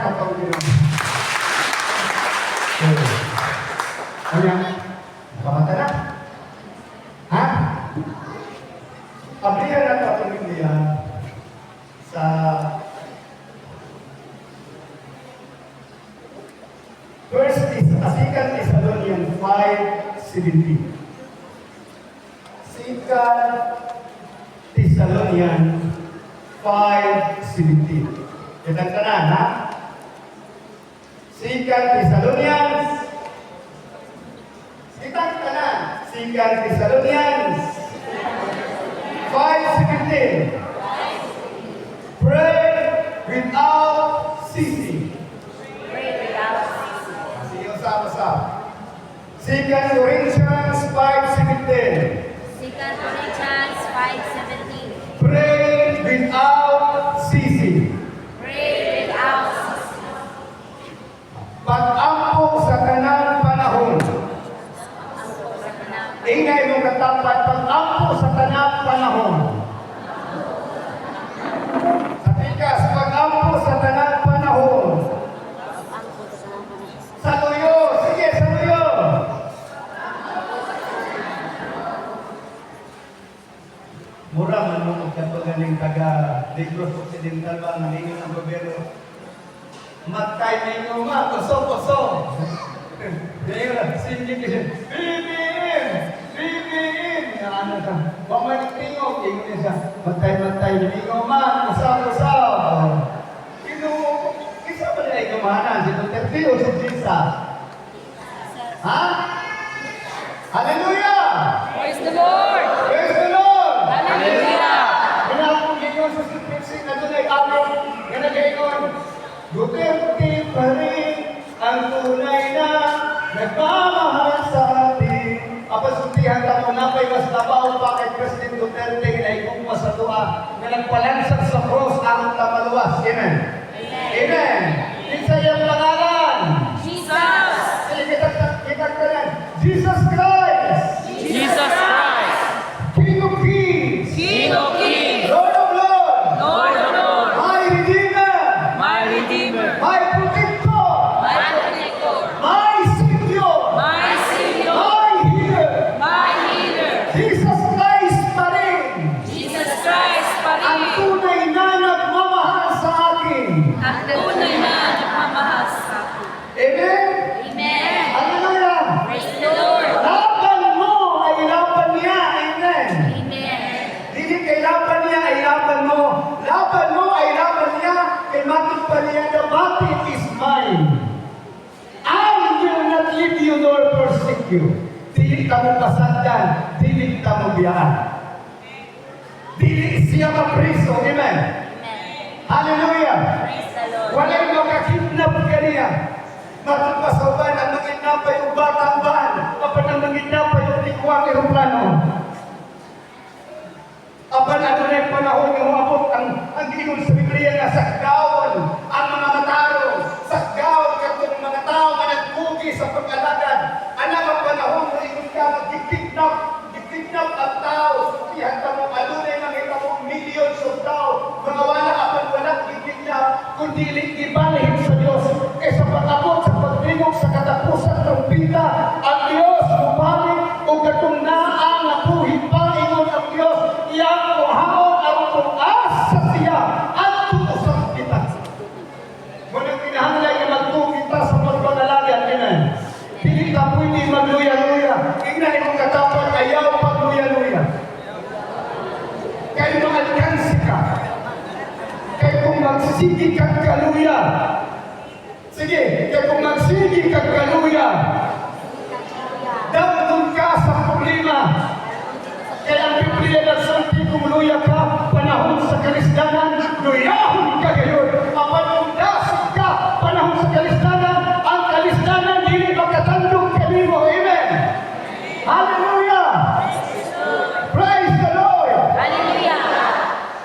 katong Ginoo. Ano yan? Kamata na? Ha? Abrihan na ito ang Biblia sa Second Thessalonians 5:17. Second Thessalonians 5:17. Kitang tanan, ha? Second Thessalonians. Kitang tanan. Second Thessalonians 5:17. Pray without ceasing. Sama-sama. Second Corinthians 5:17. Second Corinthians 5:17. Pray without ceasing. Pray without ceasing. Pag-ampo sa tanang panahon. Ingay mong katapat, pag-ampo sa tanang panahon. Sa tikas, pag-ampo sa tanang panahon. Saluyo! Sige, saluyo! Mura man mo magkatugaling taga-Negros Occidental ba ang hingin ng gobyerno. Matay ninyo ma, kuso-kuso. Dahil sige kasi, BBM! BBM! Ano ka? Mamalik tingog, ingon niya siya. Matay ninyo ma, kusa-kusa. Isa ba niya ikumahanan? Si Duterte o si Jesus? Ha? Hallelujah! Praise the Lord! Praise the Lord! Hallelujah! Pinakong gingon sa scripture na doon ay amin. Yan ang gingon. Duterte pa rin ang tunay na nagmamahal sa atin. Apasuntihan ka mo na pa'y mas labaw pa kay President Duterte na ikong masadua na nagpalansag sa cross ang tamaluwas. Amen? Amen. Isa yung pangalan. Jesus! Kita Jesus Christ. Jesus Christ! King of Kings. King of Kings! Lord of Lords. Lord of Lords! My Redeemer. My Redeemer! My Protector. My Protector! My Savior. My Savior! My Healer. My Healer! Jesus Christ pa rin. Jesus Christ pa Ang rin! tunay na nagmamahal sa akin. Ang tunay na nagmamahal sa akin. Amen. Amen! Hallelujah. Praise the Lord! Laban mo ay laban niya. Amen. Amen! Hindi kay laban niya ay laban mo. Laban mo ay laban niya. Kay matod pa niya, the battle is mine. I will not leave you nor forsake you. Dili ka mo pasagdan. Dili ka mo biyaan. Dili siya mapriso. Amen. Amen! Hallelujah. Praise the Lord! Walay makakidnap ka niya. Matod pa sa uban, ang mangidnap ay yung batang ban. Apan ang mangidnap ay yung tikwang aeroplano. Apan ano na yung panahon ng umabot ang gingon sa Biblia na sakdawan ang mga mataro. Sakdawan katong mga tao na nagpugi sa pag-alagad. Ano ang panahon na ingon ka magkikidnap ang tao. Iyan ka mo alunay mga mo millions of tao. Mga wala apan walang kikidnap kundi ibalhin sa Diyos. Kaysa pag-abot sa pagtingog sa katapusan ng bida, ang Diyos mubalik o katong naang nabuhin pa ingon ang Diyos. Iyang kuhaon ang tuas sa siya at tutusang kita. Ngunit pinahanglan na magtuong kita sa pagpanalagyan. Amen. Hindi ka pwede magluya-luya. Ingnan mong katapat, ayaw pagluya-luya. Kayo mag-alkansi ka. Kayo kung magsigi kang kaluya. Sige, kayo kung magsigi kang kaluya. Damdun ka sa problema. Kaya ang Biblia nagsulti kung luya ka, panahon sa kalisdanan, luyahon ka ngayon. Apan kung dasig ka, panahon sa kalisdanan, ang kalisdanan hindi magkatandong kanimo. Amen. Hallelujah. Praise the Lord. Hallelujah!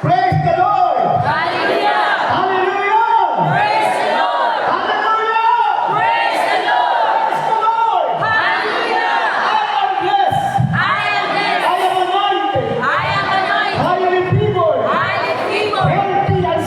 Praise the Lord. Hallelujah! Hallelujah. Praise the Lord! Hallelujah. Praise the Lord! Praise the Lord. Hallelujah! I am blessed. I am blessed. I am anointed. I am anointed. Highly favored. Highly favored. Healthy and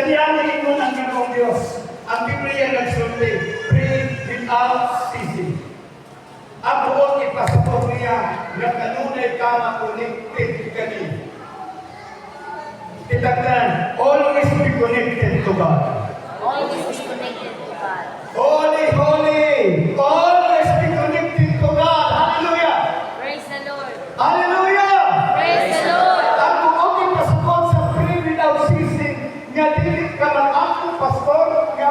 diyan ingon ang Ginoong Dios. Ang Biblia nagsulti, pray without ceasing. Ang buong ipasapot niya na kanunay ka ma-connected kani. Titagdan, always be connected to God. Always be connected to God. Holy, holy, always be connected to God. Hallelujah! Praise the Lord. Hallelujah! Praise the Lord. Ang buong ipasapot sa pray without ceasing, nga dili ka man ang pastor, nga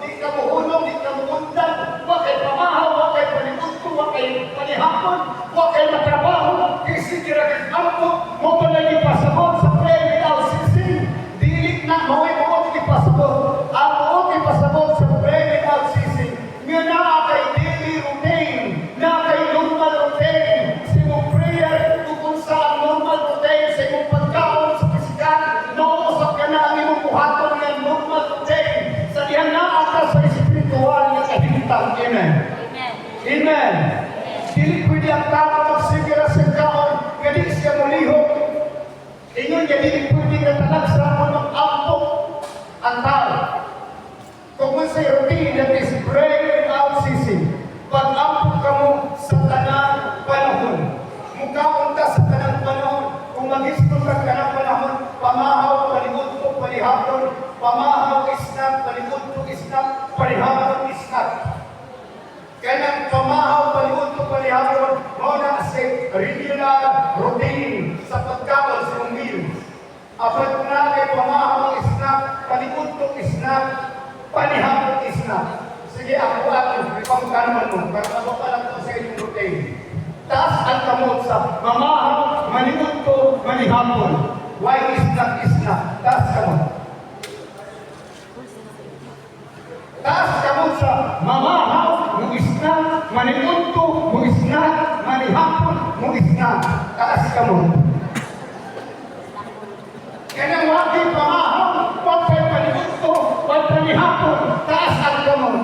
di ka muhulong, di ka muundan, wa kay pamahaw, wa kay panipunto, wa kay panihapon, wa kay matrabaho, kasi kira kampo, mo pa na ipasapot sa pray without ceasing, dili na maway buong ipasapot. Ang buong ipasapot sa pray without ceasing, nga naa kay daily routine, na kay normal routine, sa imong prayer, kung sa ang normal routine, sa imong pagkaon sa pisikal, nauusap ka na ang imong buhaton ng normal routine, sa diyan naa ka sa espiritual nga kahintang. Amen. Amen. Amen. Dili pwede ang tao magsigira sa kaon, nga di siya mulihok. Ingon nga dili pwede nga talag sa amon mag-ampok ang tao. Kung sa routine that is pray without ceasing, pag-ampok ka mo sa tanang panahon, mukhaon ka sa tanang panahon, kung mag-istong ka tanang panahon, pamahaw, paligod palihapon, pamahaw, isnap, paligod isnap, palihapon, isnap. Kaya pamahaw, paligod palihapon, mo na kasi regular routine sa pagkaon sa mong meals. Apat na kay pamahaw, isnap, paligod isnap, palihapon, isnap. Sige, ako ipangkanaman mo, para mapapalang ko sa inyong routine. Taas ang kamot sa mamahaw, maligod ko, malihapon. Why isnap, isnap? Taas kamot. Taas kamot sa mamahaw, mo isnap, maligod ko, mo isnap, malihapon, mo isnap. Taas kamot. Kaya wakil pamahaw, wakil maligod ko, wakil malihapon, taas ang kamot.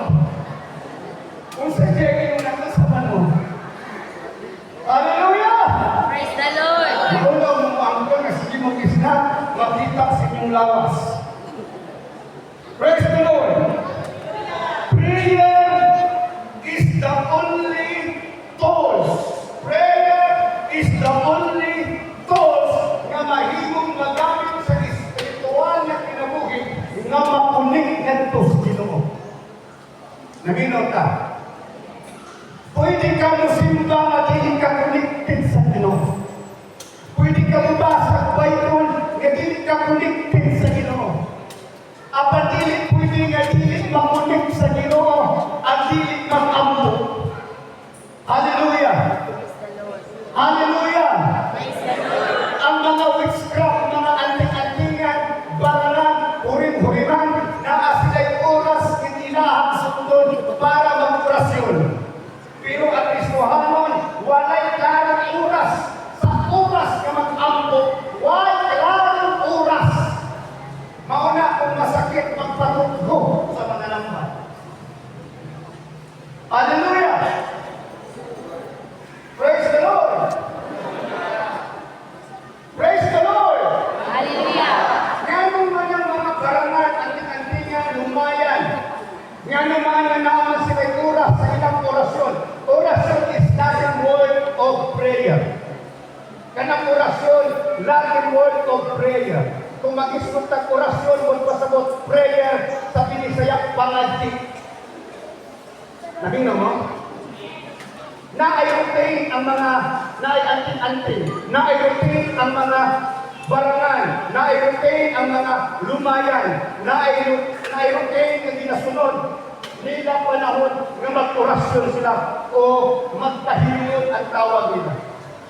Kung sa Jackie yung nakasaman mo. Hallelujah! Praise the Lord. Maulaw mo ang ko na sige mong isna, makita sa inyong lawas. Praise the Lord! Prayer is the only tools. Prayer is the only tools na mahimong magamit sa espiritual na kinabuhi na makunik nito sa Ginoo. Naminaw ka? Pwede ka musimba at hindi ka connected sa Ginoo. Pwede ka mabasa ang Bible nga hindi ka connected sa Ginoo. Apan dili pwede nga dili makonect sa Ginoo at dili mag-ambo. Hallelujah! Praise the Lord. Hallelujah! Praise the Lord. Ang mga witchcraft, mga anting-antingan, baralan, hurim-huriman, na sila'y oras itinahang sundon para mag-orasyon. Pero ang Kristohanon, walay klarong oras. Sa oras na mag-ambo, walay klarong oras. Mauna kung masakit magpatugho sa mga lambat. Hallelujah! Praise the Lord! Praise the Lord! Hallelujah. Ganun man ang mga barangan, anting-antingan, lumayan. Ganun man ang naman sila oras sa ilang orasyon. Orasyon is Latin word of prayer. Kanang orasyon, Latin word of prayer. Kung mag-isot ng orasyon, mo pasabot prayer sa Binisaya, pangadti. Nabing mo? Na-aeroplane ang mga na-anting-anting. Na-aeroplane ang mga barangan. Na-aeroplane ang mga lumayan. Na-aeroplane ang ginasunod. Nila panahon na mag-orasyon sila o magtahilot ang tawag nila.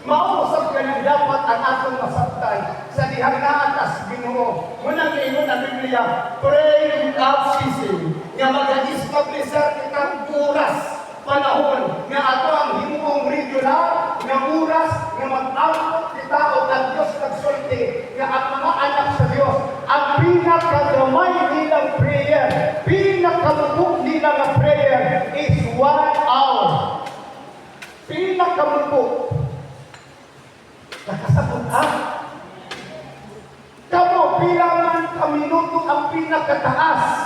Mausap ka ng dapat ang atong masabtan sa dihang naatas Ginoo. Munang ingon ang Biblia, pray without ceasing. Nga mag-establishar kitang oras, panahon, nga ato ang himuong regular, nga oras, nga mag-angkot kita o ang Diyos nagsulti, nga ang mga anak sa Diyos, ang pinakagamay nilang prayer, pinakamupok nilang prayer is 1 hour. Pinakamupok. Nakasabot ha? Kamo, bilangan ka minuto ang pinakataas.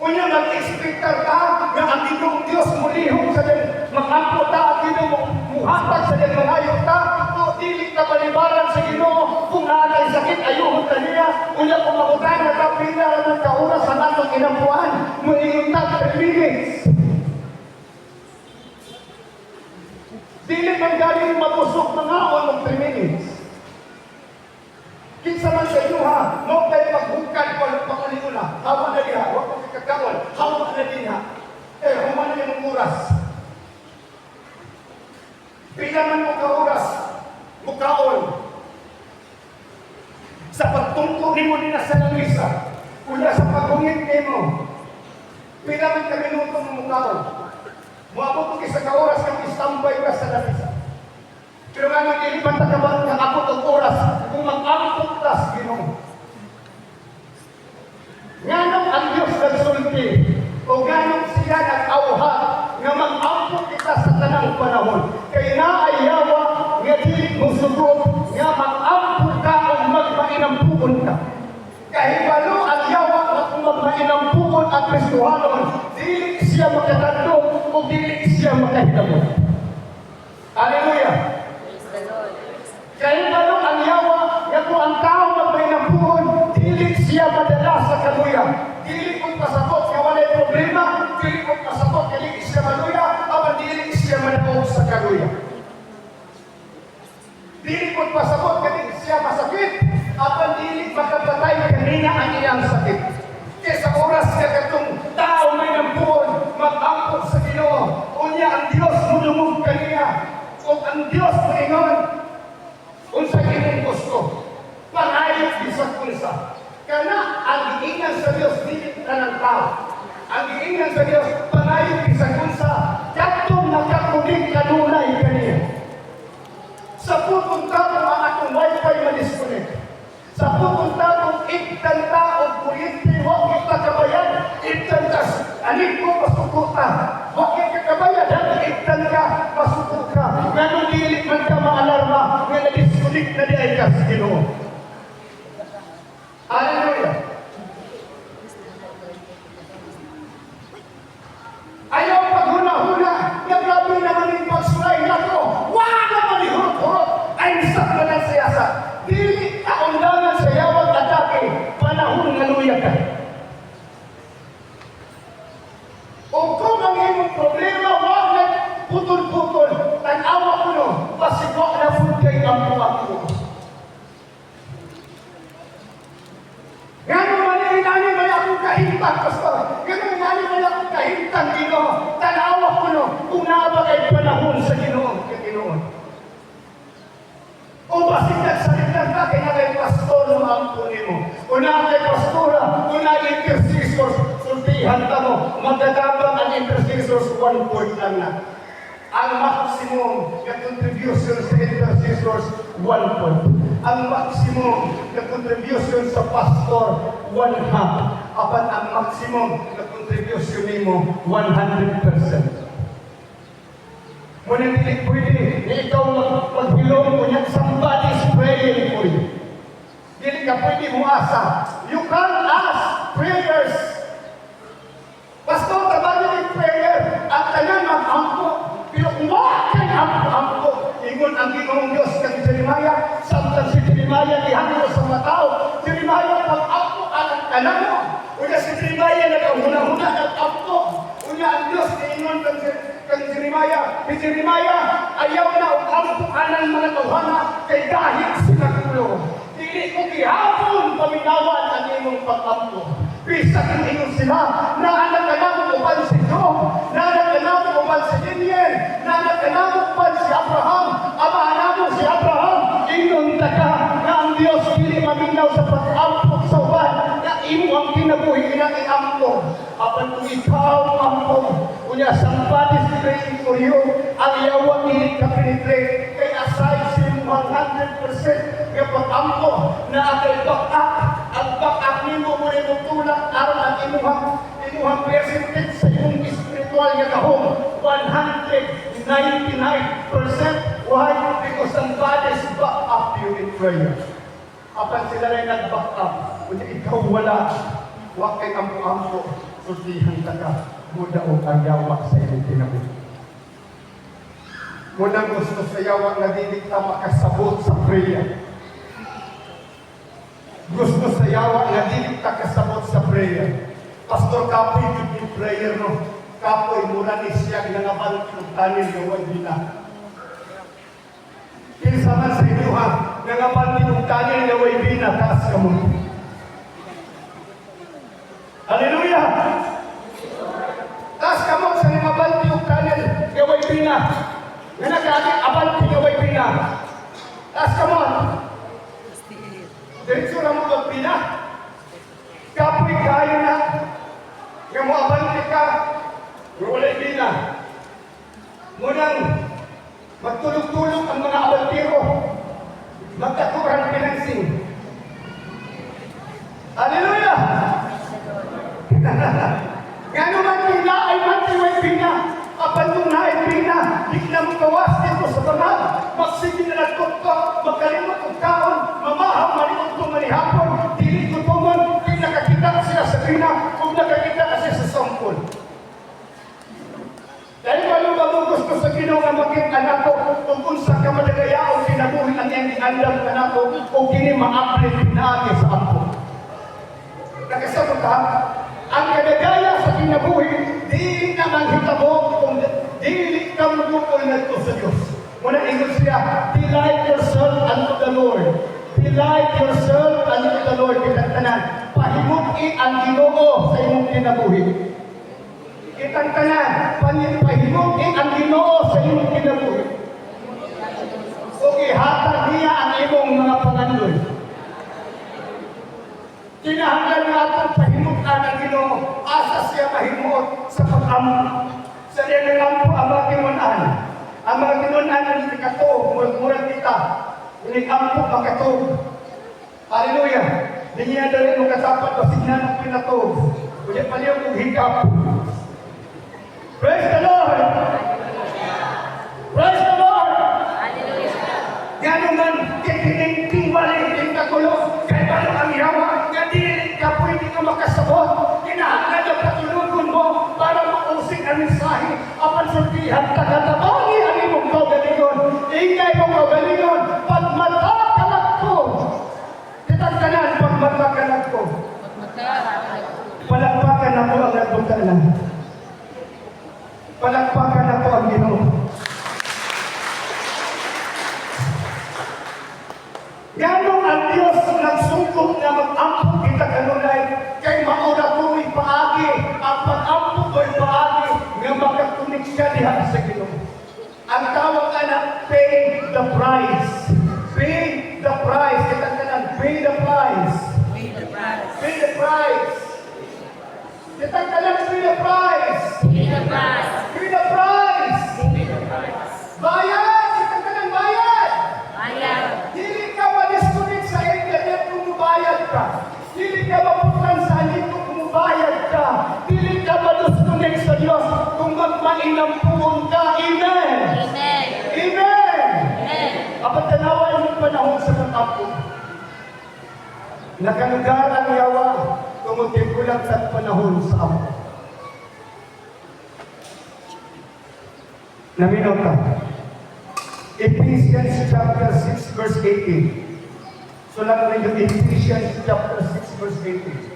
Unya mag-expectar ka nga ang Ginoong Dios mulihok sa din makampo ta ang Ginoo muhatag sa din mangayo ta o dili ka balibaran sa Ginoo kung naanay sakit ayuhon ta niya. Unya kung makutan na ka pila ng kauras sa natong inabuan moingon ta 3 minutes. Dili man galing mabusog mga awang 3 minutes. Kinsa man sa inyo ha, mo kay maghukad pangaliuna, hawa na diha, huwag mo kakawal, hawa na diha. Human na yung oras. Pila man mo ka oras, mukaon. Sa pagtungko ni mo din sa lamisa, una sa pagungit ni mo, pila man ka minuto mo mukaon. Muabot ko sa ka-oras kang istambay ka sa lamisa. Pero nga nag-ilipan na naman ng abot ang oras kung mag-ampot ka sa Ginoo. Nganong ang Diyos nagsulti o nganong siya nag-auha nga mag-ampot kita sa tanang panahon. Kaya naayawa nga di mo sugod nga mag-ampot ka o magmainampukon ka. Kahibalo ang yawa na kung magmainampukon ang Kristohanon, dili siya makatandong o dili siya makahitamon. Hallelujah! Kahit ano ang yawa, nga kung ang tao magmainampukon, dili siya madala sa kaluya. Dili kong pasabot nga walay problema, dili kong pasabot nga dili siya maluya, o dili siya manaog sa kaluya. Dili kong pasabot nga dili siya masakit, o dili makapatay kanina ang iyang sakit. Kaya sa oras nga katong tao may nampukon, mag-ampot sa Ginoo, unya ang Diyos mulumog kaniya, o ang Diyos moingon, unsa imong gusto, pangayot bisag unsa. Kana ang giingan sa Dios dili tanang tao. Ang giingan sa Dios pangayot bisag unsa, kadtong nakakunik kanunay kaniya. Sa putong tapo ang atong wifi ma-disconnect. Sa putong tapo igtan ta og kuryente wa kita kabayan, igtan ta anik ko pasukuta. Wa kita kabayan, igtan ka pasukuta. Ngano dili man ka maalarma nga na-disconnect na di ay ka sa Ginoo. Hallelujah! Ayaw paghuna-huna, nga grabe naman yung pagsulay na to. Wala naman ihurot-hurot, ay isap na ng siyasa. Dili kaundangan sa yawag atake, panahon nga luya ka. O kung ang iyong problema, wag na putol-putol, tanawa ko no, pasigwa na po kay ang mga ko. Gano'n manilani may akong kahintang, pastor. Gano'n manilani may akong kahintang, Ginoo. Tanawa ko no, kung naabagay panahon sa Ginoo, kay Ginoo. O basig nagsalitan ka, kaya kay pastor no ang kunin mo. Una kay pastora, una intercessors, sultihan ka mo, magdadabang ang intercessors, 1 point lang na. Ang maximum na contribution sa intercessors, 1 point. Ang maximum na contribution sa pastor, 1/2. Apat ang maximum na contribution nimo, 100%. Muna hindi pwede na ikaw maghilom mo niya, somebody's praying for you. Hindi ka pwede umaasa. You can't ask prayers. Pastor, trabaho yung prayer. At tanan mag-ampo. Pero kung wakay ampo-ampo, ingon ang Ginoong Diyos kang Jeremiah, samtang si Jeremiah ihangyo sa mga tao, Jeremiah pag-ampo ang tanan mo. Una si Jeremiah nagkahuna-huna nag-ampo. Una ang Diyos ingon kang Jeremiah, si Jeremiah ayaw na ampo anang mga tawhana kay dahil sila kulo. Dili ko gihapon paminawan ang imong pag-ampo. Bisa kang ingon sila na anak ka na mo upan si Job, na anak ka na mo upan si Daniel, na anak ka na mo upan si Abraham, amahan na mo si Abraham, ingon ta ka na ang Diyos dili maminaw sa pag-ampok sa uban, na imo ang kinabuhi na i-ampok. Apan kung ikaw ampok, kunya somebody's praying for you, ang yawa dili ka penetrate, kay aside sa 100% nga pag-ampok na akay back-up, ang back-up nimo mo rin tulak aron ang imuhang percentage sa imong spiritual nga kahong 199%. Why? Because somebody's back up you in prayer. Apan sila rin nag-back up. Kung ikaw wala, huwag kay ampo-ampo. Susihan ka ka. Muda o ayawa sa iyong tinabi. Munang gusto sa yawa na di ka makasabot sa prayer. Gusto sa yawa na di ka kasabot sa prayer. Pastor Kapoy, yung prayer no. Kapoy, mura ni siya ginangabal kinugtanin ng wajina. Kinsa man sa inyo ha, nangabal kinugtanin ng wajina, taas ka mo. Hallelujah! Taas ka mo sa nangabal kinugtanin ng wajina. Nga nagkakit abal ng wajina. Taas ka mo. Diretso na mo wajina. Kapoy kayo na. Nga mo abante ka. Wala bina. Munang magtulog-tulog ang mga abantiro. Magkaturang financing. Hallelujah! Nga naman pina ay mantiway pina. Kapag na ay pina, di na mo gawas dito sa banal. Magsige na nagkot ka, magkalimot ang kaon, mamahaw, malimot ko manihapon, dilit ko tumon, di nakakita ka sila sa pina, kung nakakita ka siya sa songkol. Dahil wala mo gusto sa Ginoo nga maging anak ko, kung unsa ka madagayaon kinabuhi ang iyang giandam anak ko, kung kini ma-apply pinaagi sa ampo. Nakasagot ha? Ang kadagaya sa kinabuhi, di naman hitabo kung dili ka magukol na ito sa Diyos. Muna ingon siya, delight yourself unto the Lord. Delight yourself unto the Lord. Kitang-tanan, pahimuti ang Ginoo sa imong kinabuhi. Kitang-tanan, pahimuti ang Ginoo sa imong kinabuhi. O ihatag niya ang imong mga pangandoy. Kinahanglan nga itong pahimutan ng Ginoo. Asa siya mahimuot sa pag-ampo. Sa diyan nag-ampo ang mga kinunan. Ang mga kinunan ang ikatog, murag kita. Inig-ampo makatog. Hallelujah! Di niya dali mo kasapat, basig na ng pinatog. Kuya paliw kong hikap. Praise the Lord! Praise the Lord! Gano'n man, kikinig balik yung kagulo, kaya paano ang yawa, nga di ka pwede ka makasabot, kinahanglan ang patulungan mo para mausik ang mensahe, apan sultihan, tagatabangi ang imong kagalingon, ingay mong kagalingon, pagmata ka lang ko. Kitagtanan, pagmata ka lang ko. Palagpakan ako ang nagpuntanan. Palagpakan ako ang Ginoo. Ganong ang Diyos nagsungkong na mag-ampok kita kanunay kay mauna ko'y paagi ang pag-ampok ko'y paagi nga makatunik siya diha sa Ginoo. Ang tawag na pay the price. Pay the price. Kita kanan, pay the price. Pay the price. Pay the price. Kita kanan, pay the price. Pay the price. Pay the price. Pay the price. Bayad! Kita kanan, bayad! Bayad. Dili ka ma-disconnect sa internet kung mubayad ka. Dili ka maputan sa alito kung mubayad ka. Dili ka ma-disconnect sa Diyos kung magmainampuon ka. Amen! Amen. Amen! Amen. Apat tanawa yung panahon sa pag-apo. Nakalugar ang yawa tumutin ko lang sa panahon sa apo. Naminaw ka. Ephesians chapter 6 verse 18. So lang rin yung Ephesians chapter 6 verse 18.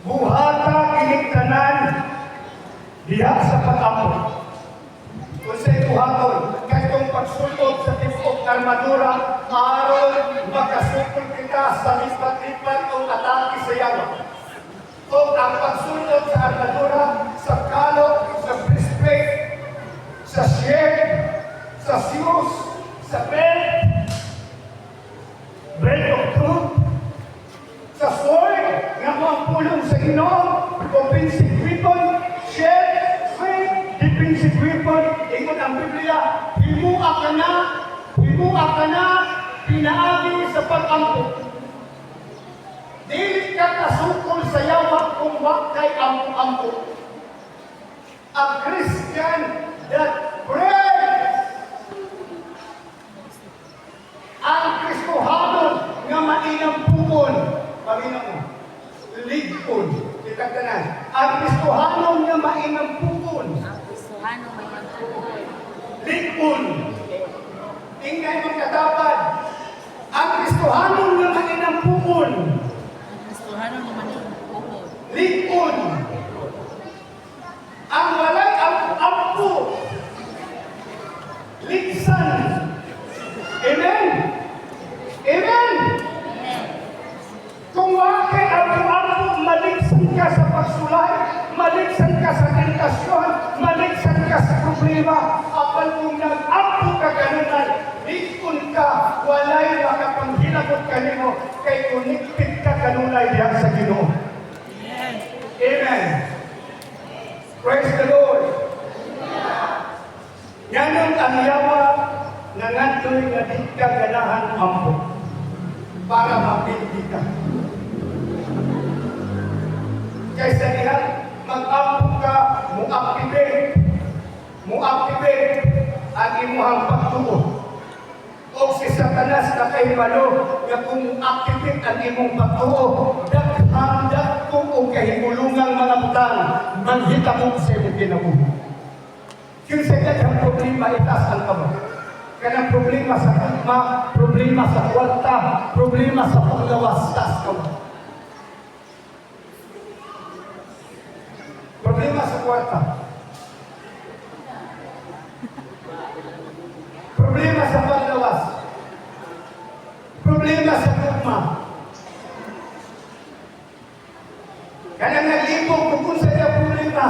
Buhata kiniktanan diha sa pag-apo. Kung sa'y buhaton, kayong pagsulod sa tipok armadura, aron makasukol kita sa lipat-lipat o atake sa yawa. O ang pagsunod sa armadura, sa kalot, sa breastplate, sa shield, sa shoes, sa belt of truth, sa sword, nga mga pulong sa Ginoo, offensive weapon, shield, faith, defensive weapon, ingon ang Biblia, himuak ka na, pinaagi sa pag-ampo. Dili ka kasukol sa yawa kung wag kay ampo-ampo. A Christian that prays. Ang Kristohanon nga mainang pupon. Panginoon mo. Ligpon. Kitagtanan. Ang Kristohanon nga mainang pupon. Ang Kristohano may nagtuon. Ligpon. Ingay magkatapad. Ang Kristohanon nga mainang pupon. Ang Kristohano naman ay nagtuon. Ligpon. Ang walay ampo. Ligsan. Amen? Amen? Kung wakay ampo-ampo, maligsan ka sa pagsulay, maligsan ka sa tentasyon, maligsan ka sa problema, apan kung nag-ampo ka ganunan, ligpon ka, walay makapanghinagot ka nimo, kay connected ka kanunay diyan sa Ginoo. Amen. Praise the Lord. Yan ang yawa na ngandoy nga di ka ganahan ampo para mapindi ka. Kaysa niya, mag-ampo ka, mo-activate ang imuhang pagtuo. O si Satanas na kay Malo, nga kung activate ang imong pagtuo, daghandag ko o kahimulungang mga butang, manghita mo sa imong kinabuhi. Yung sa kanyang problema, itaas ang kamay. Kanyang problema sa kalma, problema sa kwarta, problema sa paglawas, taas kamay. Problema sa kwarta. Problema sa paglawas. Problema sa kalma. Kanyang naglibog kung sa kanyang problema.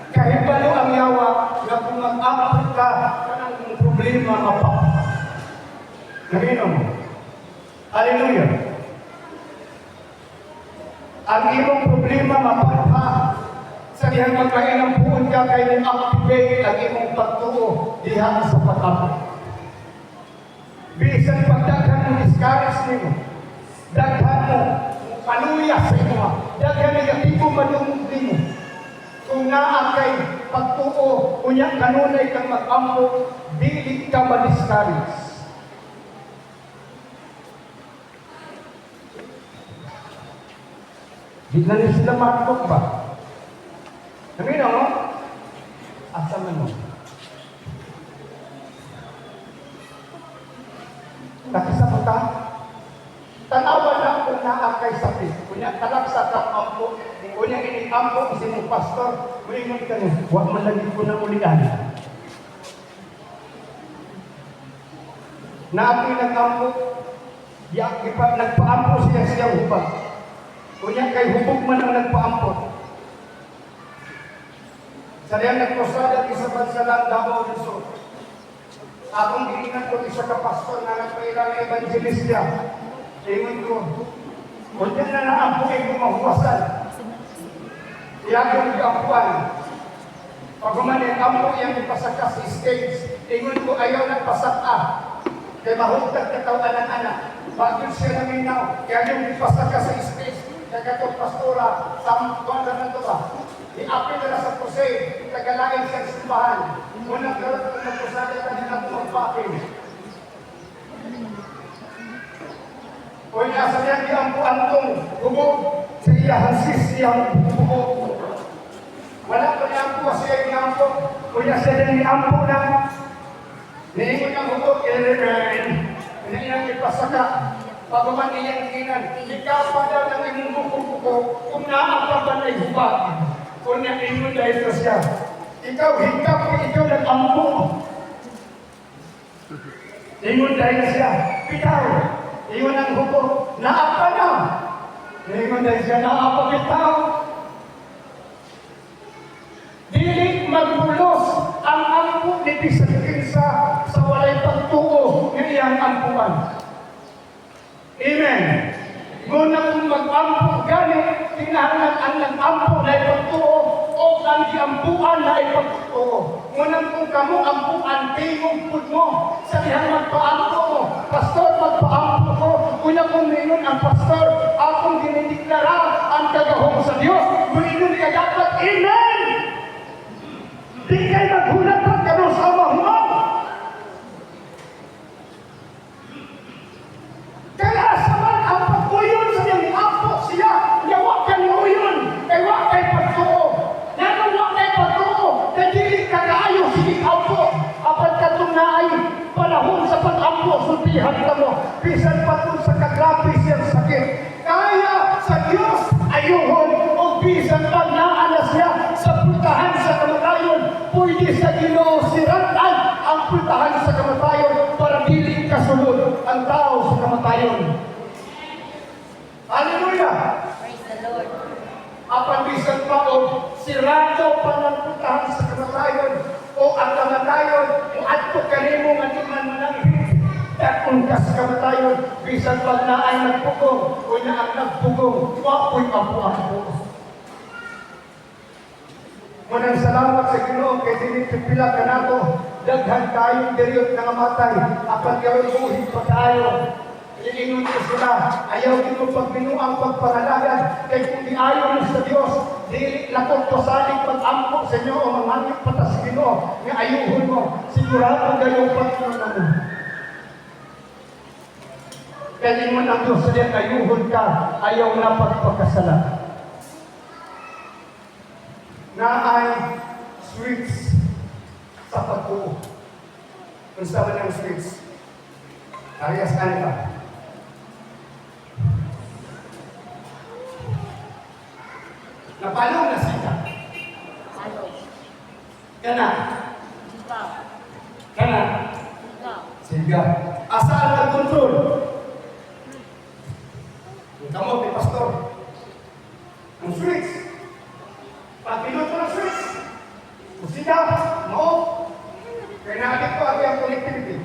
Kahit balo ang yawa, na kung mag-apot ka, kanang problema mapa. Naminom mo. Hallelujah. Ang imong problema mapapa. Sa dihang magkain ng puon ka, kaya activate ang imong pagtuo diha sa patapot. Bisan pagdaghan mo discourage nimo. Daghan mo, paluya sa imo. Daghan negatibo madungog nimo. Kung naa kay pagtuo, kunya kanunay kang mag-ampo, dili ka ma-discourage. Di na rin sila matkok ba? Namin mo? Asa man mo? Nakisama ka? Tanawan na kung naa kay sakit. Kunya talaksa ka ampo. Kunya ini-ampo si mong pastor. Kuya ka niya, huwag man lagi ko na ulian. Na ako'y nag-ampo, nagpa-ampo siya hubag. Kunya kay hubog man ang nagpa-ampo. Sa diyan nagposada sa bansalang Davao del Sur. Akong giingat ko isa ka pastor na nagpailang evangelista. Ingon ko, kung yan na naampo ay gumahuwasan. Iyan yung iampuan. Pag gumanin, ampo iyang ipasaka sa stage. Ingon ko, ayaw nagpasaka. Kaya mahutag katawan ng anak. Bakit siya naminaw? Kaya yung ipasaka sa stage. Kaya katong pastora, sampuan na nito ba? Iapin na sa crusade, tagalain sa simbahan. Unang karoon kung magpusada ka din ang magpapin. O nasa niya di ang puantong hubog sa iya hansis iyang hubog. Wala ko niya po siya iampo. O nasa niya ni ampo na. Niingon ang hubog, hindi niyang ipasaka. Pagaman iyang kinan, ikaw pa daw ng imong buko kung naapapan ay hubag. Kung naingon dahil sa siya. Ikaw, hingkap ko, ikaw nag-ampo. Ingon dahil siya, bitaw. Ingon ang buko, naapa na. Ingon dahil siya, naapa bitaw. Dili magbulos ang ampo ni Bisakin sa walay pagtuo ng iyang ampuan. Amen. Muna kung mag-ampo gani, tinahanan ang nag-ampo na ipagtuo o ang diampuan na ipagtuo. Muna kung kamu ampuan, tingog pud mo. Sa dihang magpaampo mo, pastor magpaampo ko. Muna kung mingon ang pastor, akong dinideklara ang magkagahong sa Diyos. Mulinon ka dapat, amen! Di kayo maghulat at karoon sa mahumang. Kaya sa man ang pag-uyon sa niyang apo siya, yawa ka ni uyon, kay wa kay pagtuo. Naman wa kay pagtuo, na dili ka kaayo, sige apo. Apat ka tunay, panahon sa pag-ampo, sultihan ka mo. Bisan pa kung sa kagrabe siyang sakit. Kaya sa Diyos ayuhon, o bisan pag naana siya sa pultahan sa kamatayon, pwede sa Ginoo siratan ang pultahan sa kamatayon para dili kasunod ang tao sa kamatayon. Hallelujah! Praise the Lord. Apan bisan pa o sirado pa ng pultahan sa kamatayon o ang kamatayon o adto kanimo nga di man manangin dakong ka sa kamatayon bisan pag na ay nagpugong o na ang nagpugong wapoy apo-apo. Munang salamat sa Ginoo kay dinipipila ka nato daghan kayong deriyot nga matay apan karon buhi pa kayo. Iingon ko sila, ayaw dito pagbinuang pagpanalagan, kay kung di ayaw mo sa Diyos, di lakot ko saling pag-ampo sa inyo o mamangit pa sa Ginoo, nga ayuhon mo, sigurado gayong pagkinunan mo. Kaya mo ng Diyos sa diyan, ayuhon ka, ayaw na pagpakasala. Na ay sweets sa pagkuo. Kung sa ng sweets, Arias Anita. Napalo na sika. Halo. Kana. Ikaw. Kana. Ikaw. Siga. Asal nagkontrol. Kamu di pastor. Ang switch. Pagpilot mo ng switch. Musika. Mo. Kaya nakakit ko ang connectivity.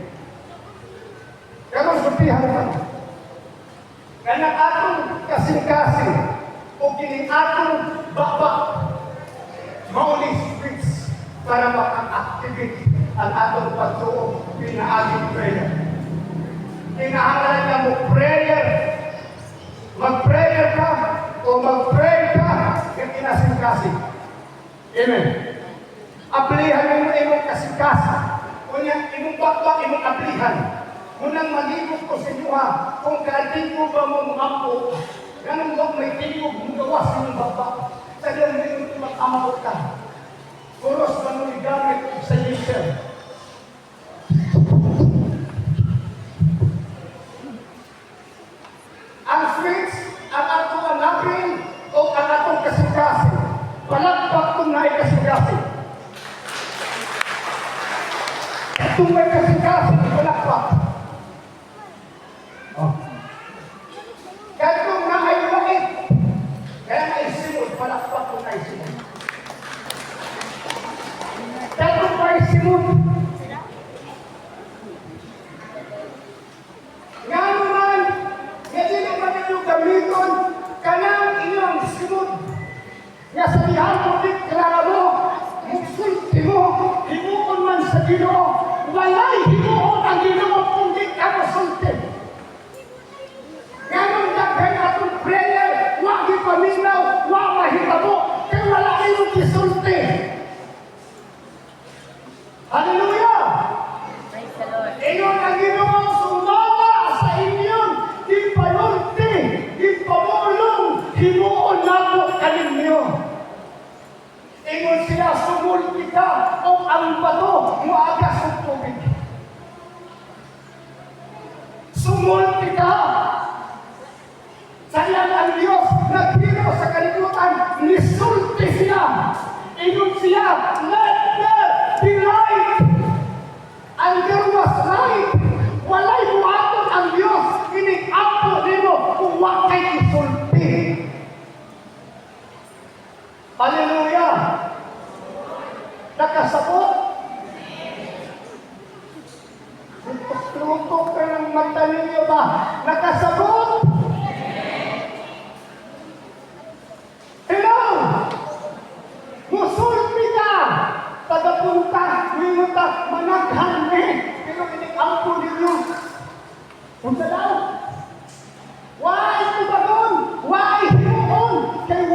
Kamu sultihan ka. Kaya atong kasing-kasing o kining atong bakbak mauli switch para maka-activate ang atong pagtuo pinaaging prayer. Kinahanglan na mo prayer. Mag-prayer ka o mag-pray ka yung kinasing-kasing. Amen. Aplihan mo imong kasing-kasing. Kunya imong bakbak, imong aplihan. Munang malibog ko sa inyo ha, kung katingko ba mo mampo, ganun ba may tingog mong gawas yung baba, sa ganun yung mag-amot ka. Kuros ba mo igamit sa yisel? Ang switch, ang atong anapin, o ang atong kasing-kasing. Palagpak kung na ay kasing-kasing. Itong may kasing-kasing, palagpak. Oh. Kaya kung na ay wait, kaya naisimod, palakpak kung naisimod. Kaya kung naisimod, nga naman, hindi naman ninyo gamiton, kanang inyong simod. Nga sabihan mo, deklara mo, mugsulti mo, himuon man sa Ginoo, walay himuon ang Ginoo kung di ka masulti. Ngayon daghan atong prayer, wa gipaminaw, wa mahitabo, kaya wala kayong gisulti. Hallelujah! Praise the Lord. Iyon ang Ginoo sumama sa inyong di panulti, di pamulong, himuon nako kaninyo. Ingon sila sumulti ka o ang bato mo agas ng tubig. Sumulti ka. Sayang ang Diyos nagdino sa kalibutan, nisulti siya. Ingon siya, let there be light. And there was light. Walay buhaton ang Diyos, inig-apo nimo kung wakay isulti. Hallelujah! Nakasabot? Lutok ka ng mata ninyo ba? Nakasabot? Hello! Musulti ka! Tagapunta, wimuta, managhan eh! Pero inig-apo ninyo. Kung sa daw? Why ito ba doon? Why himuon? Kay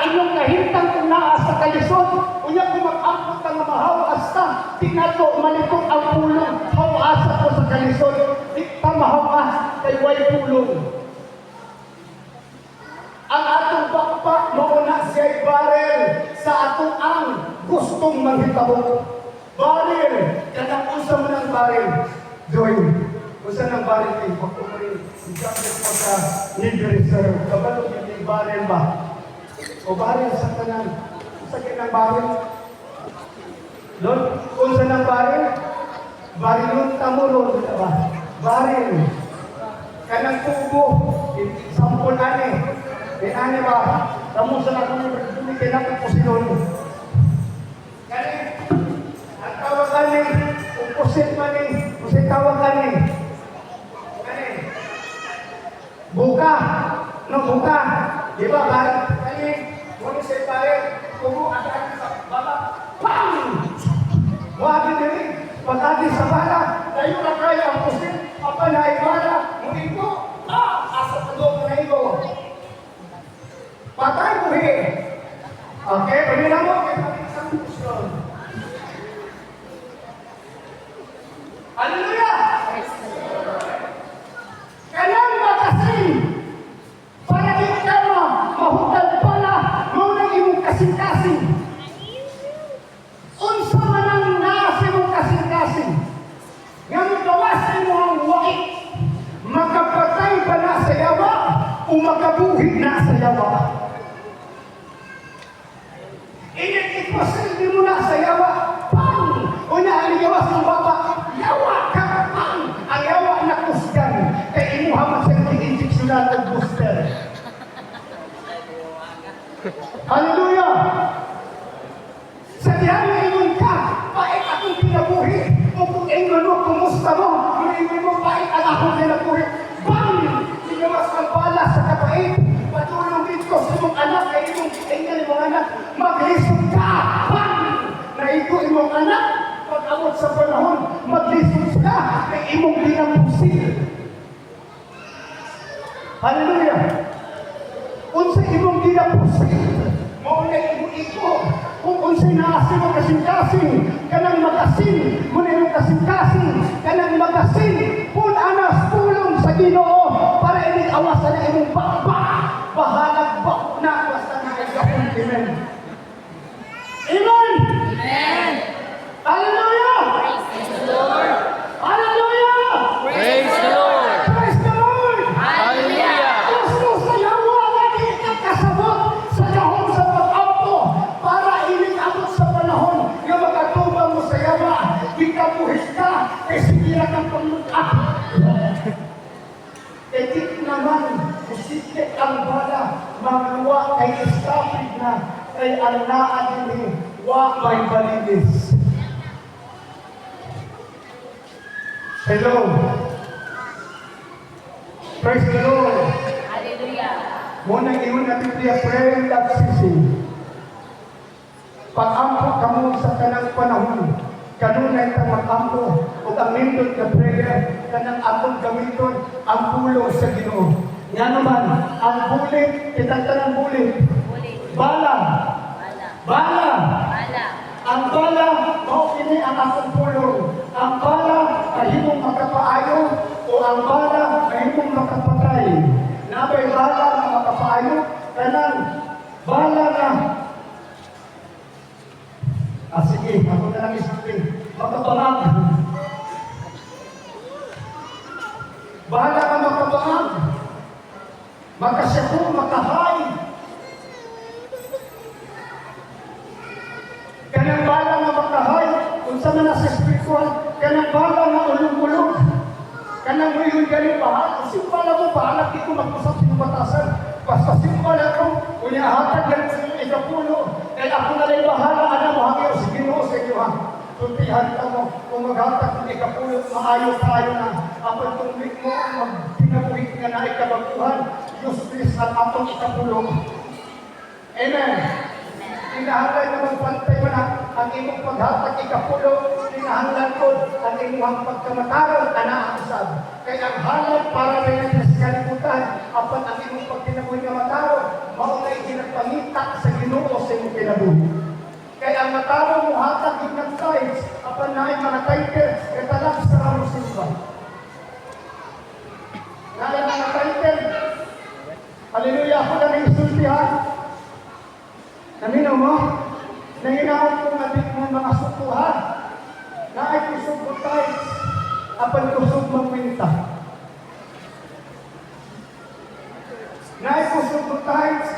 inyong kahintang kung naa sa kalisod. Unya kung mag-ampot ka nga mahawas ta, tinato malikot ang pulong, hawasa ko sa kalisod. Di ta mahawas kay way pulong. Ang atong bakpa mauna siya'y barel sa atong ang gustong manghitabo. Barel, kanang usa mo ng barel. Joy, usa ng barel kay bakpo mo rin. Isabit mo sa need reserve. Kabalo yung barel ba? O barel sa kanang, usa kinang barel. Lord, usa ng barel? Barilon tamuron, ba? Barel. Kanang tubo, sampol ani. Kaya ba, kamu sa lakong hindi kailangan po silon. Kaya, ang tawagan ni, kung pusit man ni, pusit tawagan ni. Kaya, buka, no buka. Di ba, kaya, kung isa'y pare, kung agaan sa bala, PAM! Wagi diri, pag-agi sa bala, tayo na kaya ang pusit, apa na ay bala, ngunit ko, asa pagod na ito. Patay buhi. Okay, pagbilang mo kay isang kusyon. Hallelujah! Kanyang makasin para di ka mahutag pala muna imong kasing-kasing. Unsa man ang nasa imong kasing-kasing. Ngayon gawasin mo ang wait. Makapatay ba na sa yawa o makabuhi na sa yawa? Ipasilbi mo na sa yawa, pang! O na, aligawas ng baba, yawa ka, pang! Ang yawa na kusgan, kay imuha sa injeksyonan at booster. Hallelujah! Sa diyan na ingon ka, pait akong pinabuhi. O kung ingon mo, kumusta mo? Kung ingon mo, pait ang akong pinabuhi. Bang! Ligawas ang bala sa kapait. Patulong dito sa imong anak, kay imong kitingan imong anak, maglisod ka! Bang! Naiko imong anak, pag-abot sa panahon, maglisod ka, kay imong dinampusil. Hallelujah! Unsa imong dinampusil, mauna imong iko. Kung unsay naasi mo kasing-kasing, kanang magasin, muna imong kasing-kasing, kanang magasin, kung anas tulong sa Ginoo, para inig awasan na imong bakba. Bahalag ba na basta na ikapon. Amen. Amen! Amen. Hallelujah! Praise the Lord. Hallelujah! Praise the Lord! Praise the Lord! Hallelujah! Gusto sa yawa lagi kasabot sa kahon sa pag-ampo para inig-abot sa panahon nga makatubang mo sa yawa. Ikabuhis ka kay sigira kang pangmuta. Etik naman, kusikit ang bala, magluwa kay estapid na, kay alaan din, wa may balinis. Hello. Praise the Lord. Hallelujah. Muna iyon na Biblia, friend at sisi. Pag-ampo kamo sa kanang panahon, kanunay ta mag-ampo, o ang nindot na prayer, kanang among gamiton, ang pulong sa Ginoo. Nga naman, ang bulit, kitang bulit. Ulit. Bala. Bala. Bala. Bala. Ang bala, mao kini ang akong pulong. Ang bala, mahimong makapaayo, o ang bala, mahimong makapatay. Nabay bala na makapaayo, kanang bala na. Sige, ako na lang isipin. Makapangag. Bahala ka makapangag. Makasyapo, makahay. Kanang bala na makahay, kung sa man sa spiritual, kanang bala na ulong-ulong. Kanang mo yun galing bahal. Simpala mo, bahala dito mag-usap sinubatasan. Basta simpala ko, kunya hatag yan sa inyong ikapulo. Kaya ako na rin bahala, alam mo, hangyo sa Ginoo sa inyo ha. Tuntihan ka mo, kung maghatag ng ikapulo, maayos tayo na. Apan tumik mo, magpinabuhit nga na ikabaguhan. Diyos please, ang atong ikapulo. Amen. Tinahanglan naman pantay mo na ang imong paghatag ikapulo, tinahanglan ko ang imong pagkamataron, ana ang sab. Kaya ang halad para rin sa kalibutan, apan ang imong pagkinabuhi nga mataron, maunay ginagpangita sa buhi. Kaya ang mataro mo hatag ng sides, apan na mga title, katalak sa ramo simba. Kaya mga title, hallelujah, ako na ng isultihan. Naminaw mo? Nanginahon ko nga din mo mga sutuhan. Na ay kusog mo tides, apan kusog magwinta. Na ay kusog mo tides,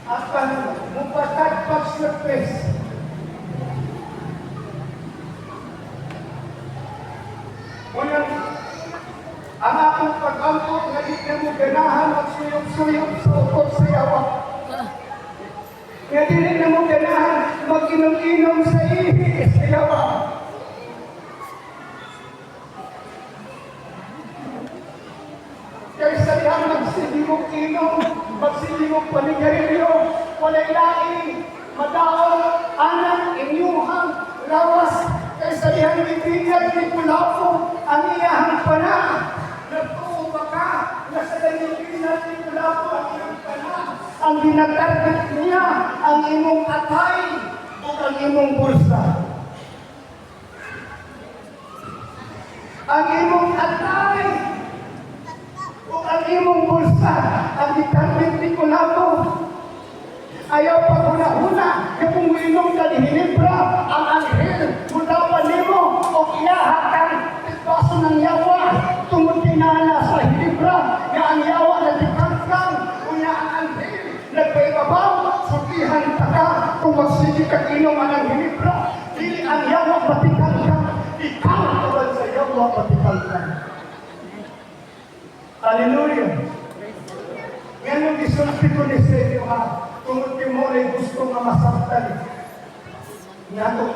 apan mupatag pag-surface. Unang, ang akong pag-ampot na di na mo ganahan magsuyok-suyok sa ukot sa yawa. Nga di na mo ganahan mag-inom-inom sa ihi sa yawa. Kaya sa liang magsilimog-inom, magsilimog panigarilyo, walay laing, madaon, anang, inyuhang, lawas, kaya sa lihang ibigay ni Pulapo, ang iyahang pana, nagtuo ba ka, na sa dalipinan ni Pulapo ang iyang pana, ang ginatarget niya, ang imong atay, o ang imong bulsa. Ang imong atay, o ang imong bulsa, ang gitarget ni Pulapo. Ayaw pa huna-huna, kung minom ka ni Hinebra, ang anghel, mula pa nimo, o iyahakan, baso ng yawa, tungod kinala sa Hinebra, nga ang yawa na dikangkang, kunya ang anghel, nagpaibabaw, sutihan ka ka, kung magsigi ka inom ang Hinebra, dili ang yawa batikangkang, ikaw kaban sa yawa batikangkang. Hallelujah! Ngayon gisulti ko ni Senyo ha, tungod mo rin gusto nga masaktan. Nga to,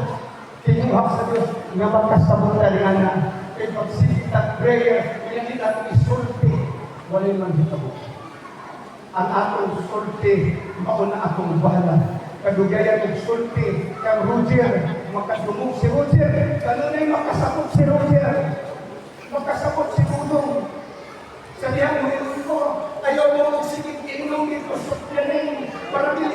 kinuhap sa Diyos, nga magkasabutan nga na, kay pagsigit at prayer, kaya hindi natin isulti, wala man dito. Ang atong sulti, mauna akong bahala. Kadugayan ng sulti, kang Roger, makadumog si Roger, kanunay makasabot si Roger, makasabot si Budong. Sabihan mo yun ko, ayaw mo magsigit inom dito sa planin, para dili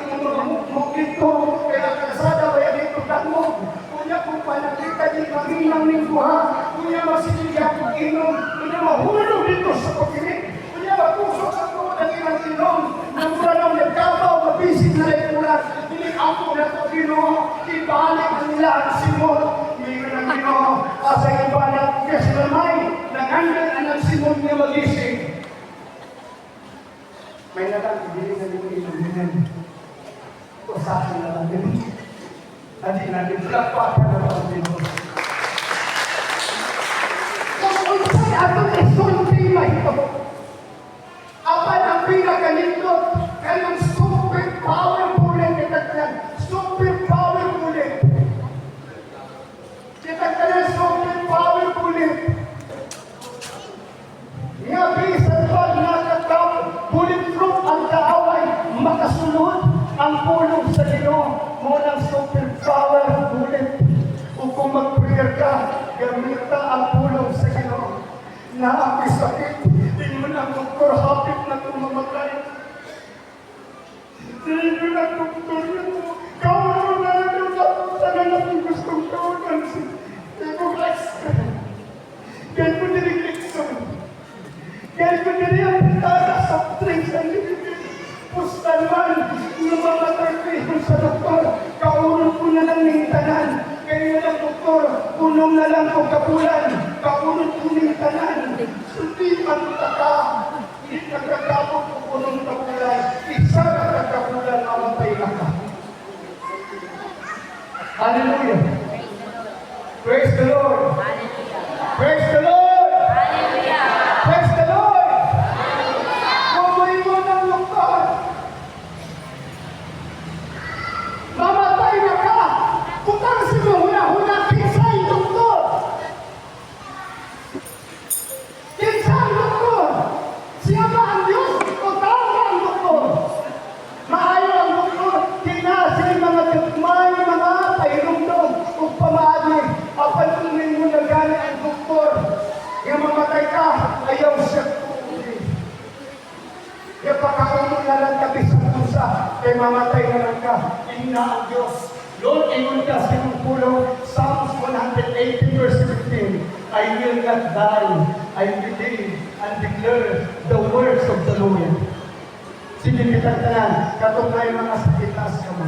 mo dito, kaya kasada ba yan dito mo. Kunya kung panakita din kami ng lingkuha, kunya masigit akong inom, kunya mahulog dito sa pakinig, kunya magpusok sa tuwa ng ilang inom, nang mula ng nagkabaw, mabisig na rin mula, dili ako na ito Ginoo, ibalik ang nila ang Simon, mayroon ang Ginoo, asa ibalik kasi lamay, nangandan ang Simon niya magising. May nalang ibili na din iluminan. Ito sa akin na lang din. Hindi natin plakpakan na lang din. Kung unsay atong isulti mahito, apan ang pinakalintot, kanang super powerful and kitaglan. Super powerful and. Kitaglan super powerful and. Nga bisan pa nakataw, bulletproof ang kaaway, makasunod ang pulong sa Ginoo, mo ng super power bullet. O kung mag-prayer ka, gamita ang pulong sa Ginoo. Na ako'y sakit, di mo na doktor, hapit na tumamatay. Di mo na doktor yun. Kawan mo na yung napunta na natin gustong kawagan si Ego Glass. Kaya ko nililikson. Kaya ko nili ang pitara sa drinks ang nilibig. Pustan man, lumamatay ko sa doktor. Kaurong ko na lang ng tanan. Kaya lang doktor, punong na lang ko kapulan. Kaurong ko ng tanan. Suti ang taka. Hindi nagkakapot ko punong kapulan. Isa nagkakapulan, mamatay na ka. Hallelujah. Praise the Lord. Praise the Lord. Praise the Lord. Kumoy mo ng doktor. Mamatay na ka. Putang sinuhuna-huna, kinsay doktor. Kinsay doktor. Siya ba ang Diyos o tao ba ang doktor? Maayo ang doktor. Kinasay mga tukmay, mga pairumdom. kay mamatay na lang ka, ina ang Diyos. Lord, ingon ka sa iyong pulong, Psalms 118 verse 15, I will not die, I believe and declare the words of the Lord. Sige, kitagtanan, katungay mga sakitas ka mo.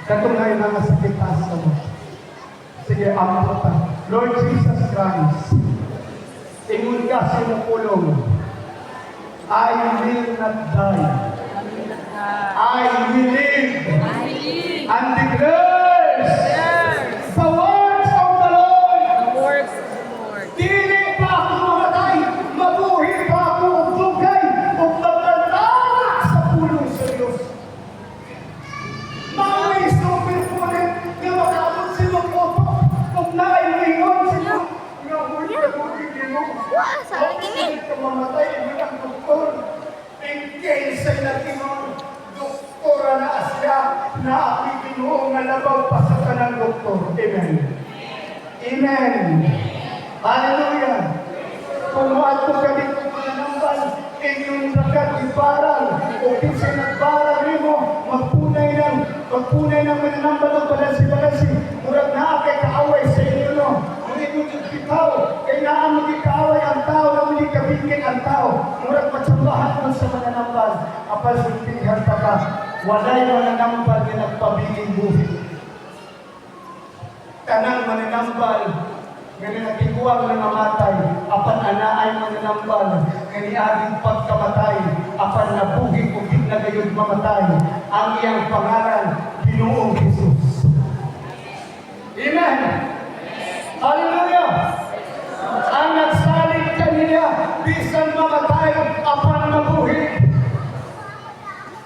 Katungay mga sakitas ka mo. Sige, amot pa. Lord Jesus Christ, ingon ka sa iyong pulong, I will not die, I will live and declares the words of the Lord. Dili pa ako mamatay, mabuhi pa ako og dugay ug magdala sa pulong sa Dios. Mao'y superpulit nga makaabot sa imong opo ug naay mingon sa iyo nga huli ka tubig mo. Sabi ka mamatay bilang doktor. Ingkay sa'y natingon, doktora na asya, na aking Ginoo nga labaw pa sa kanang doktor. Amen. Amen. Hallelujah. Kung maadto ka dito mga nambal, inyong rakat ibarang, o kisay nagbarang nimo, magpunay ng mananambal ng balansi-balansi, murag na kay kaaway sa inyo, no? Kung inyong bitaw, kay naan magikaaway ang tao, na muli kabigin ang tao, murag matsambahan mo sa mananambal, apal sultihan pa ka, walay mananambal na nagpabiling buhi. Tanang mananambal, ngayon nagtikuwang na namatay, apan anaay mananambal, kaniaging pagkamatay, apan nabuhi kung di na gayon mamatay, ang iyang pangalan, Ginoong Jesus. Amen! Hallelujah! Ang nagsalig kanila, bisan mamatay, apan nabuhi.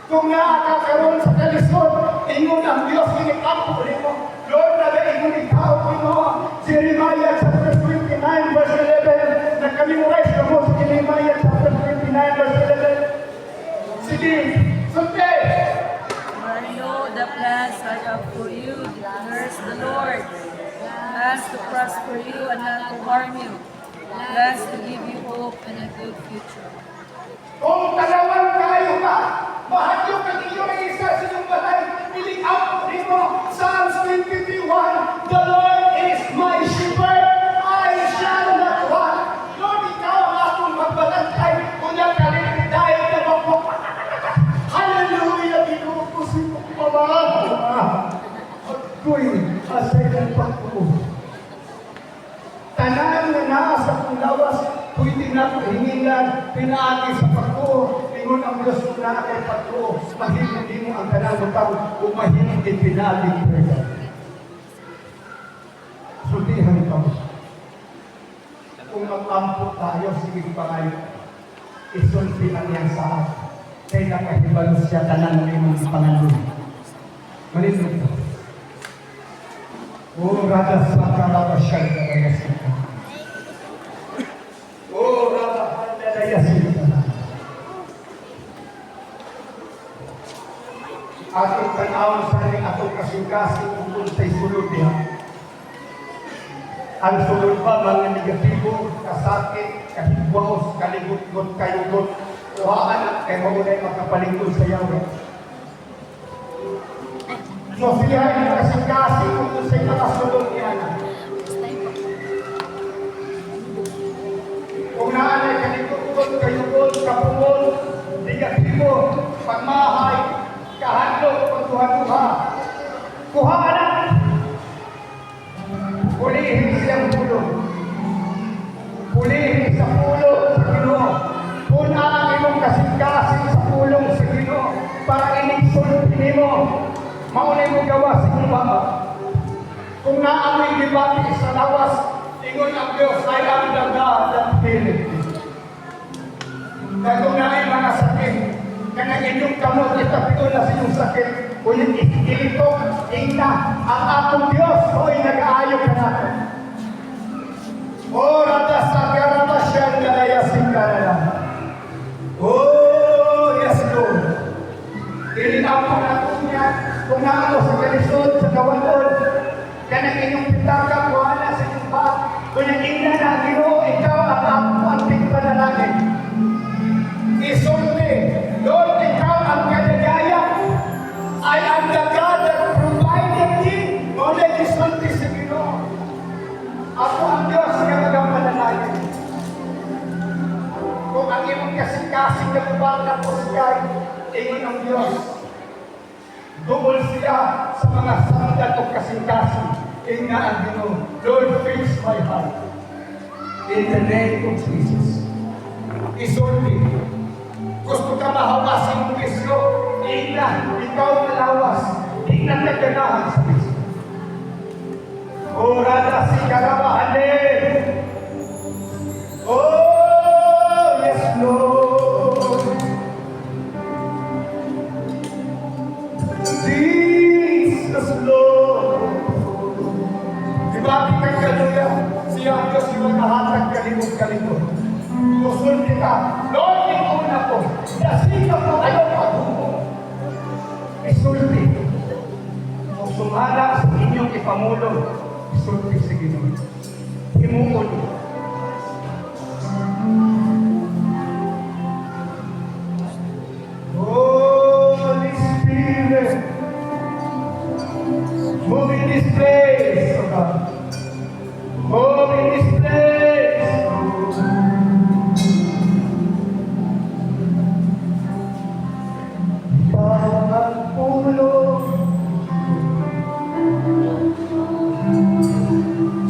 Kung nakakaroon sa kalisod, ingon ang Diyos, inikampo mo. Lord, nag-ingon ikaw, Jeremiah chapter 29 verse 11. Nag-memorize ka mo sa Jeremiah chapter 29 verse 11. Sige, sunday! For I know the plans I have for you, declares the Lord. Plans to prosper you and not to harm you. Plans to give you hope and a good future. Kung talawan kayo ka, mahadyo ka ninyo ang isa sa inyong balay, piling out mo, Psalms 23:1, the Lord is my shepherd, I shall not want. Lord, ikaw ang akong magbantay, kunyang kalit dahil na mapok. Hallelujah, ginukusin mo pamahal. Ako'y asay ng pagkuko. Tanan na nasa kulawas, pwede na hingilan, pinaagi sa pagkuko. Ingon ang Diyos mo na kay pagkuko. Mahimindi mo ang kanang o mahimindi pinaagi ko. Sultihan ka mo. Kung mag-ampot tayo, sige pa kayo. Isulti ang yan sa akin. Kaya nakahibalo siya tanan ng imong pangalan. Malinod ka. O radas na kalabasyan ka na yasita. O radas na yasita. Atong tanawang sa rin atong kasing-kasing kung sa'y sulod niya. Ang sulod ba mga negatibo, kasakit, kahigwaos, kaligot-got, kayugot, kuhaan at kay maulay makapalingkod sa yawa. So siya yung kasing-kasing kung sa'y nakasulod niya na. Kung naanay kaligot-got, kayugot, kapungol, negatibo, pagmahay, kahadlok, pagduha-duha, kuhaan na. Pulihin siyang pulo. Pulihin sa pulo sa Ginoo. Puna ang imong kasing-kasing sa pulong sa Ginoo para inig-sulti mo. Maunay mo gawa sa imong baba. Kung naamoy debate sa lawas, ingon ang Diyos, I am the God that healeth thee. Kung naay mga sakit, kanang inyong kamot, itapito na sa inyong sakit, ulit ilitok, ina, ang akong Diyos, ho'y nag-aayo ka natin. O, ratas na karabasyan ka na yasin ka na lang. Oh, yes, Lord. Ilinaw pa na kung niya, kung naano sa kalisod, sa kawanod, kanang inyong pitaka, kuha na sa inyong bahat, kung yung ina na Ginoo, ikaw ang ako ang tigpanalangin. Isulti, Lord, ikaw ang kadagaya, ingon ang Diyos. Dubol siya sa mga sandat o kasing-kasing. Inga ang Ginoo, Lord, fix my heart. In the name of Jesus. Isulti. Gusto ka mahawasin mo Kristo? Inga, ikaw malawas. Inga naganahan sa Kristo. Orada si Karabahane. Oh, yes, Lord. Jesus, Lord. Diba, kita kaluya, siya ang Diyos yung mahatag kalimot-kalimot. Gusto kita, Lord, ikaw na po. Nasika po ayaw pag-umo. Isulti. Kung sumala sa inyong ipamulong, isulti sa Ginoo. Himuon. Holy Spirit, move in this place, oh God. Move in this place. Ikaw ang pulo.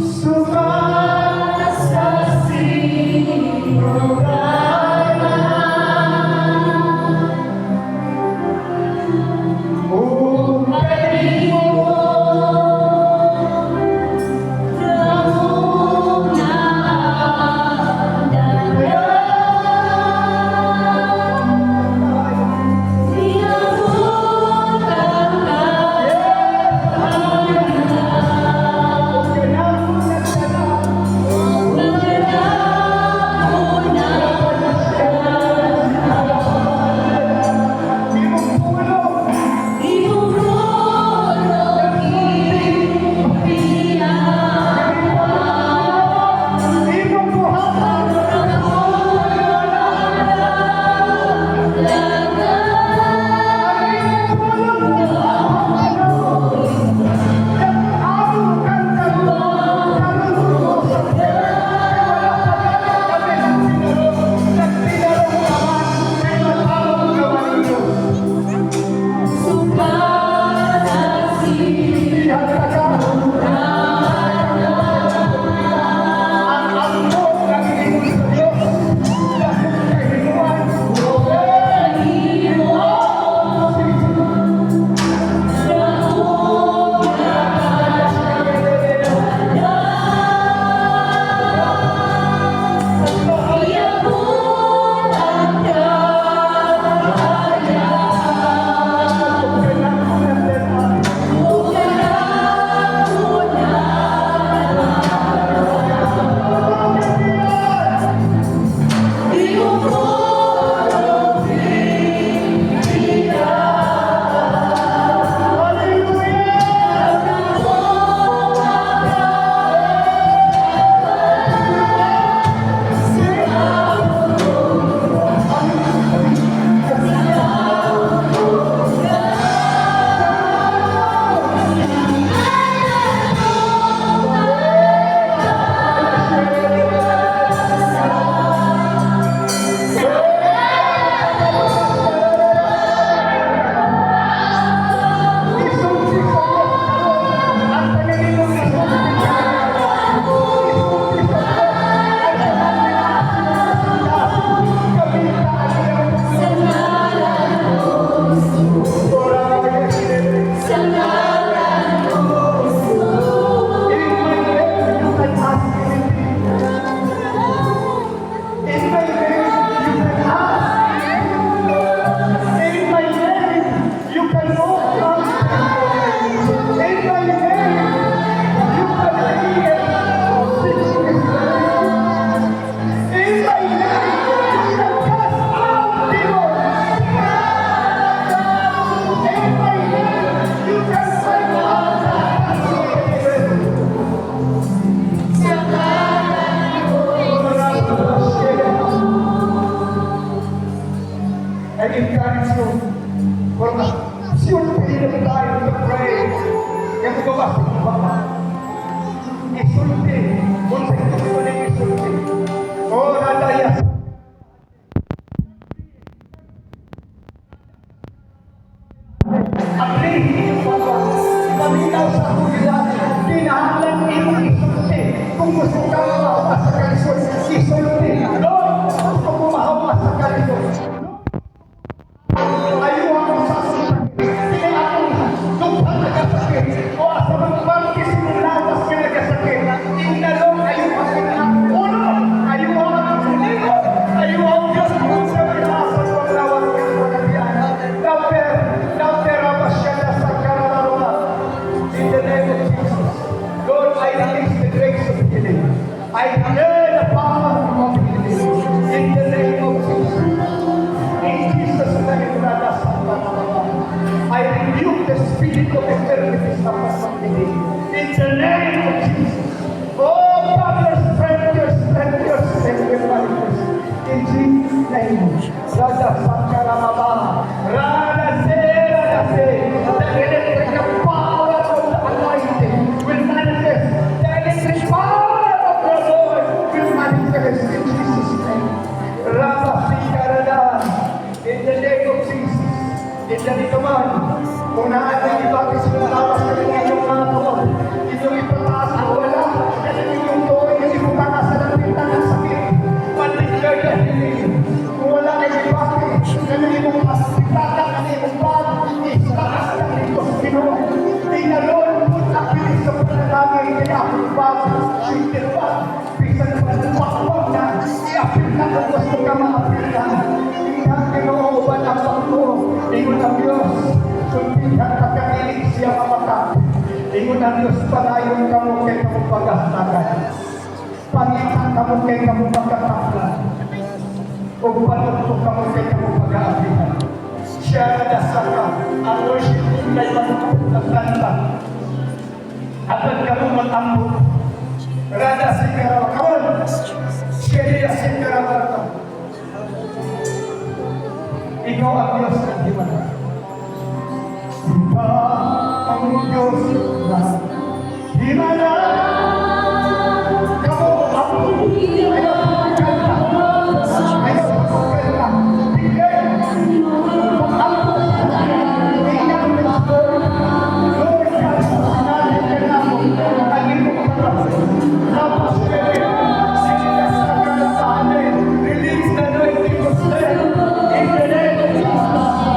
Sumama sa simbahan. sa kulilan, pinahanglan iyong isulti. Kung gusto kang mahawa sa kalisod, isulti. Lord, gusto ko mahawa sa kalisod. Ayaw ako sa sakit. Hindi ako lupang nagasakit. O asa mang bangkis ng lawas ka nagasakit. Inalong ayaw ako ng ulo. Ayaw ako ng suligo. Ayaw ako Diyos kung sa malasan ng lawas ka ng pagkabiyan. Dauper, abasyada sa kararawa. In the name of Jesus. Lord, I release the grace of healing. I declare the power of healing. In the name of Jesus. In Jesus' name, Rada Santa Namama. I rebuke the spirit of infirmity sa pasamili. In the name of Jesus. Oh, Father, strengthen your bodies. In Jesus' name. Rada Santa Namama. Rada Se. The electric power of the anointing will manifest. The electric power of the Lord will manifest in Jesus' name. Rada Sikarada. In the name of Jesus, in the name of man, kung naating ibagis mo lawas ka ng inyong mga tuon, inyong ipataas na wala, at inyong tuon, yung ibukakas sa lapitan ng sakit, man-declare the healing. Kung wala kayo ibagis, ganun yung masipitatan ng iyong bag, itaas ng ito sa Pinoon. Tinalon mo at pilis sa panalangin, kaya akong bag, shifted bag, bisan pa lumakwag na, i-apil na kung gusto ka ma-apil na. Kinooban ang pangko, ingon ang Diyos, suntihan ka kakilig siya mamata. Ingon ang Diyos, panayon ka mo kay kamong paghastagan. Pangitan ka mo kay kamong pagkataklan. O panuntok ka mo kay kamong pag-aabihan. Siya na dasaka, ang worship kay manukot ng kanta. Agad ka mo mag-ambot. Rada Sikarawa, come on! Siya niya Sikarawa. Ikaw ang Diyos ng himala. Ikaw ang Diyos ng himala. Kamu ang ayaw magkanta. Ayaw magkanta. Bigay. Pag-alpos ka na. Iyang Lord. Lord, kahit sinahin ka na mo. Ang iyong harap. Tapos ka rin. Sinas ka ka na sa amin. Release the anointing of strength. In the name of Jesus.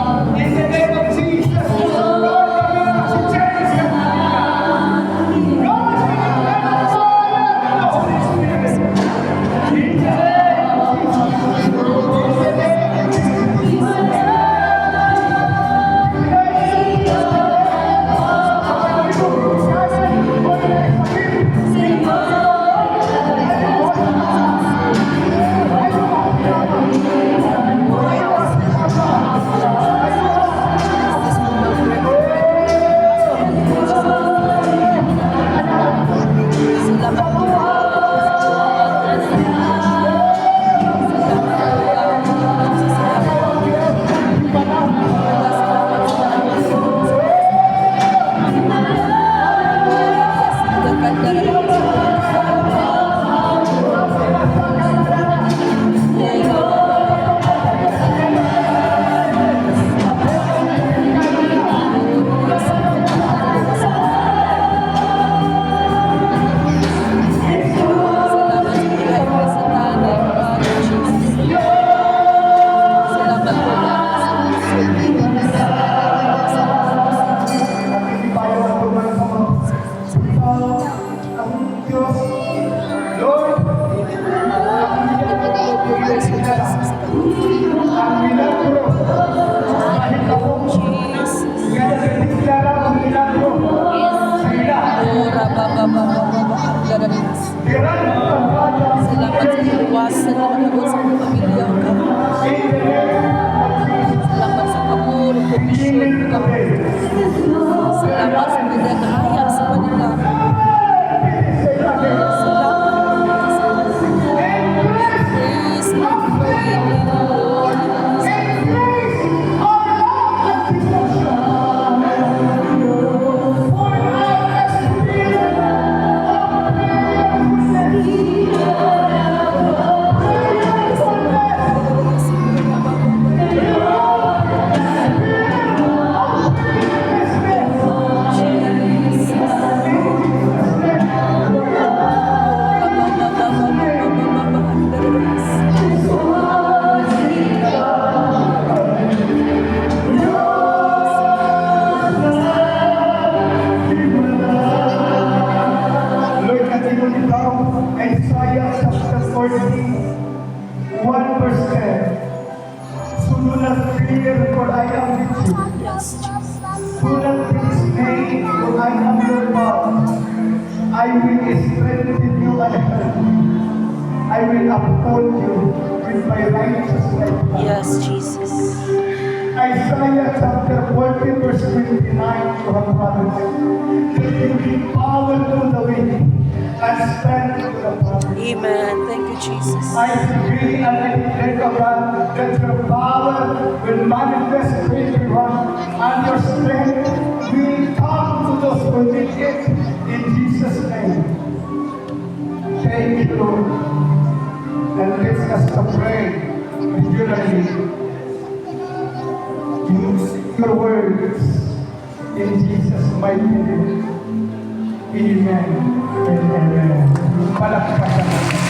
Yes, Jesus. Do not be dismayed, for I am your God. I will strengthen you and help you. I will uphold you with my righteous right hand. Yes, Jesus. Isaiah chapter 40 verse 29 to have promised that you give power to the weak and strength to the poor. Amen. Thank you, Jesus. I decree and I declare, O God, that your power will manifest to everyone and your strength will come to those who need it in Jesus' name. Thank you, Lord. And let's us to pray regularly. Use your words in Jesus' mighty name. Amen and amen. Palakpakan.